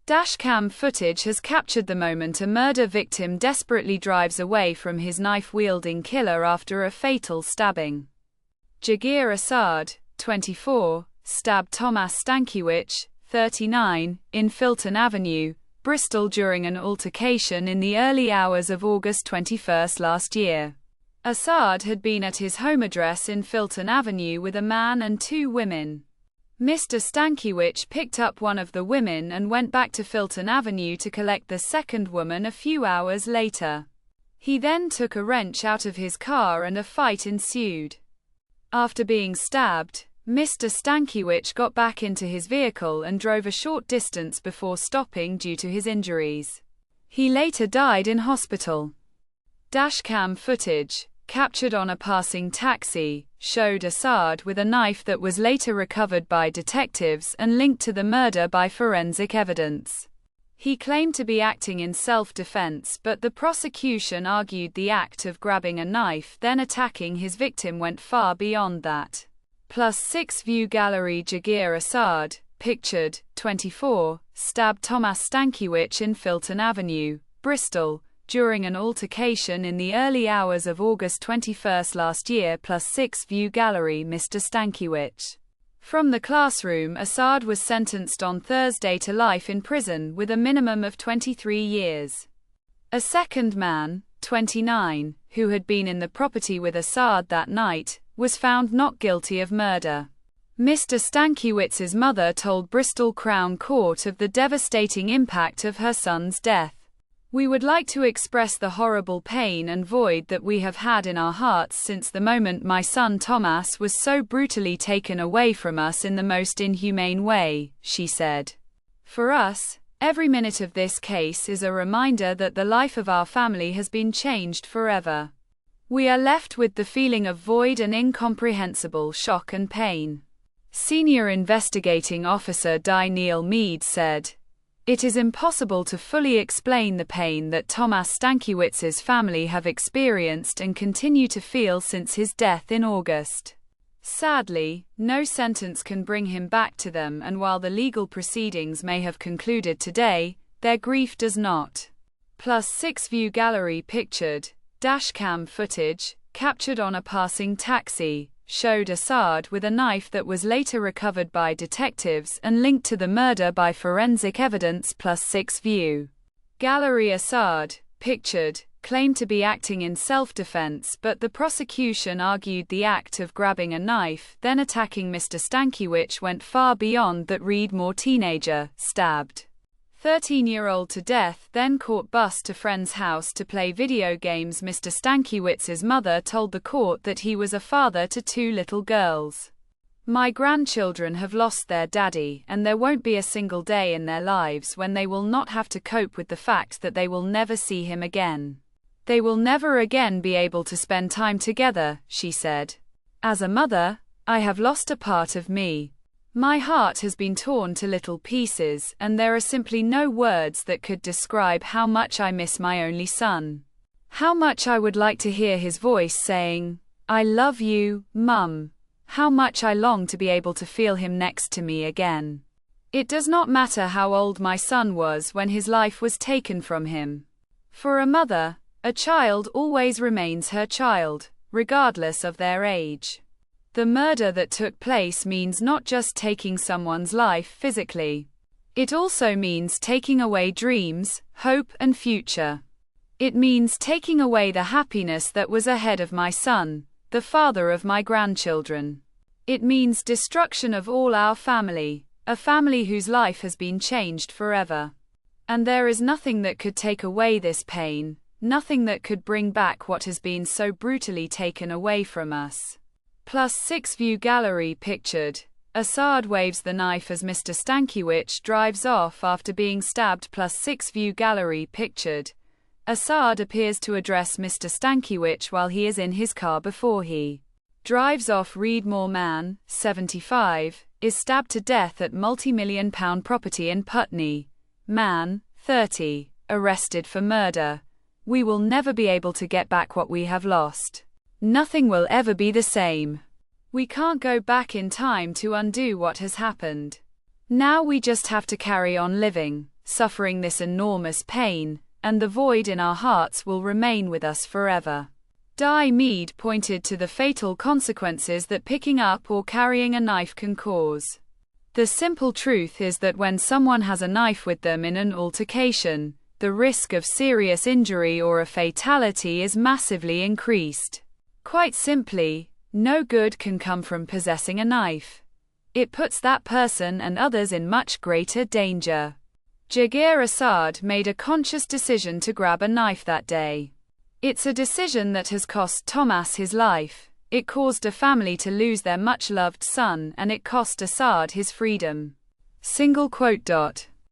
Dashcam footage has captured the moment a murder victim desperately drives away from his knife-wielding killer after a fatal stabbing. Jagir Assad, 24, stabbed Tomas Stankiewicz, 39, in Filton Avenue, Bristol during an altercation in the early hours of August 21 last year. Assad had been at his home address in Filton Avenue with a man and two women. Mr. Stankiewicz picked up one of the women and went back to Filton Avenue to collect the second woman a few hours later. He then took a wrench out of his car and a fight ensued. After being stabbed, Mr. Stankiewicz got back into his vehicle and drove a short distance before stopping due to his injuries. He later died in hospital. Dashcam footage, captured on a passing taxi, showed Assad with a knife that was later recovered by detectives and linked to the murder by forensic evidence. He claimed to be acting in self-defense, but the prosecution argued the act of grabbing a knife then attacking his victim went far beyond that. +6 View Gallery. Jagir Assad, pictured, 24, stabbed Tomas Stankiewicz in Filton Avenue, Bristol, during an altercation in the early hours of August 21 last year. +6 View Gallery. Mr. Stankiewicz. From the classroom. Assad was sentenced on Thursday to life in prison with a minimum of 23 years. A second man, 29, who had been in the property with Assad that night, was found not guilty of murder. Mr. Stankiewicz's mother told Bristol Crown Court of the devastating impact of her son's death. "We would like to express the horrible pain and void that we have had in our hearts since the moment my son Tomas was so brutally taken away from us in the most inhumane way," she said. "For us, every minute of this case is a reminder that the life of our family has been changed forever. We are left with the feeling of void and incomprehensible shock and pain." Senior investigating officer Neil Mead said, "It is impossible to fully explain the pain that Tomas Stankiewicz's family have experienced and continue to feel since his death in August. Sadly, no sentence can bring him back to them, and while the legal proceedings may have concluded today, their grief does not." +6 View Gallery. Pictured, dashcam footage, captured on a passing taxi, showed Assad with a knife that was later recovered by detectives and linked to the murder by forensic evidence. +6 View Gallery. Assad, pictured, claimed to be acting in self-defense, but the prosecution argued the act of grabbing a knife then attacking Mr. Stankiewicz went far beyond that. Read more. Teenager, stabbed 13-year-old to death, then caught bus to friend's house to play video games. Mr. Stankiewicz's mother told the court that he was a father to two little girls. "My grandchildren have lost their daddy, and there won't be a single day in their lives when they will not have to cope with the fact that they will never see him again. They will never again be able to spend time together," she said. "As a mother, I have lost a part of me. My heart has been torn to little pieces, and there are simply no words that could describe how much I miss my only son. How much I would like to hear his voice saying, 'I love you, Mum.' How much I long to be able to feel him next to me again. It does not matter how old my son was when his life was taken from him. For a mother, a child always remains her child, regardless of their age. The murder that took place means not just taking someone's life physically. It also means taking away dreams, hope, and future. It means taking away the happiness that was ahead of my son, the father of my grandchildren. It means destruction of all our family, a family whose life has been changed forever. And there is nothing that could take away this pain, nothing that could bring back what has been so brutally taken away from us." +6 View Gallery. Pictured, Assad waves the knife as Mr. Stankiewicz drives off after being stabbed. +6 View Gallery. Pictured, Assad appears to address Mr. Stankiewicz while he is in his car before he drives off. Read more. Man, 75, is stabbed to death at multi-million-pound property in Putney. Man, 30, arrested for murder. "We will never be able to get back what we have lost. Nothing will ever be the same. We can't go back in time to undo what has happened. Now we just have to carry on living," suffering this enormous pain, and the void in our hearts will remain with us forever. Di Mead pointed to the fatal consequences that picking up or carrying a knife can cause. The simple truth is that when someone has a knife with them in an altercation, the risk of serious injury or a fatality is massively increased. Quite simply, no good can come from possessing a knife. It puts that person and others in much greater danger. Jagir Assad made a conscious decision to grab a knife that day. It's a decision that has cost Thomas his life, it caused a family to lose their much-loved son, and it cost Assad his freedom. Single quote.